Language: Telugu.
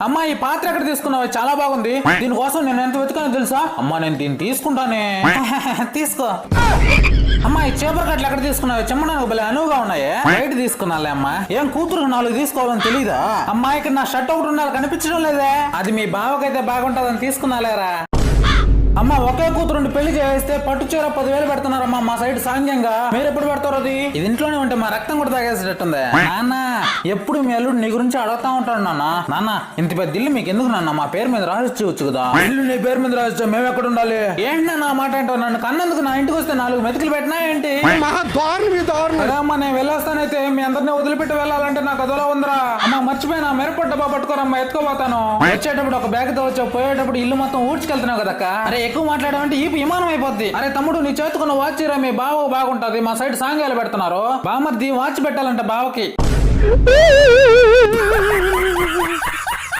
అమ్మా ఈ పాత్ర ఎక్కడ తీసుకున్నావు? చాలా బాగుంది. దీనికోసం నేను ఎంత వెతుకానో తెలుసా? అమ్మా నేను దీన్ని తీసుకుంటానే. తీసుకో. అమ్మా ఈ చేపల కట్టలు ఎక్కడ తీసుకున్నావు? చెమ్మడానికి భలే అనువుగా ఉన్నాయి. బయట తీసుకున్నాలే అమ్మా. ఏం కూతురు 4 తీసుకోవాలని తెలీదా? అమ్మా ఇక్కడ నా షర్ట్ ఒకటి ఉండాలి, కనిపించడం లేదే. అది మీ బావకైతే బాగుంటదని తీసుకున్నాలేరా. అమ్మ ఒకే కూతురుండి పెళ్లి చేస్తే పట్టు చీర 10,000 పెడుతున్నారమ్మా మా సైడ్ సాంగ్యంగా. మీరు ఎప్పుడు పెడతారు? అది ఇది ఇంట్లోనే ఉంటే మా రక్తం కూడా తాగేసేటట్టుంది. నాన్న ఎప్పుడు మీ అల్లుడు నీ గురించి అడుగుతా ఉంటాడు. నాన్న ఇంత పెద్ద ఇల్లు మీకు ఎందుకు నాన్న? మా పేరు మీద రాసిచ్చు కదా. ఇల్లు నీ పేరు మీద రాసిచ్చా, మేము ఎక్కడ ఉండాలి? ఏంటి నా మాట అంటావు? నన్ను కన్నందుకు నా ఇంటికి వస్తే 4 మెతుకులు పెట్టినా ఏంటి? అమ్మా నేను వెళ్ళొస్తానైతే మీ అందరినీ వదిలిపెట్టి వెళ్ళాలంటే నాకు అదోలా ఉందిరా. అమ్మ మర్చిపోయినా మిరపొట్టు డబ్బా పట్టుకోరమ్మా, ఎత్తుకోపోతాను. వచ్చేటప్పుడు ఒక బ్యాగ్ తో వచ్చావు, పోయేటప్పుడు ఇల్లు మొత్తం ఊడ్చుకెళ్తున్నావు కదక్క. అరే ఎక్కువ మాట్లాడమంటే ఈ విమానం అయిపోద్ది. అరే తమ్ముడు నీ చేతుకున్న వాచ్ రా, మీ బావ బాగుంటది. మా సైడ్ సాంగ్యాలు పెడుతున్నారు. బామర్ది వాచ్ పెట్టాలంట బావకి.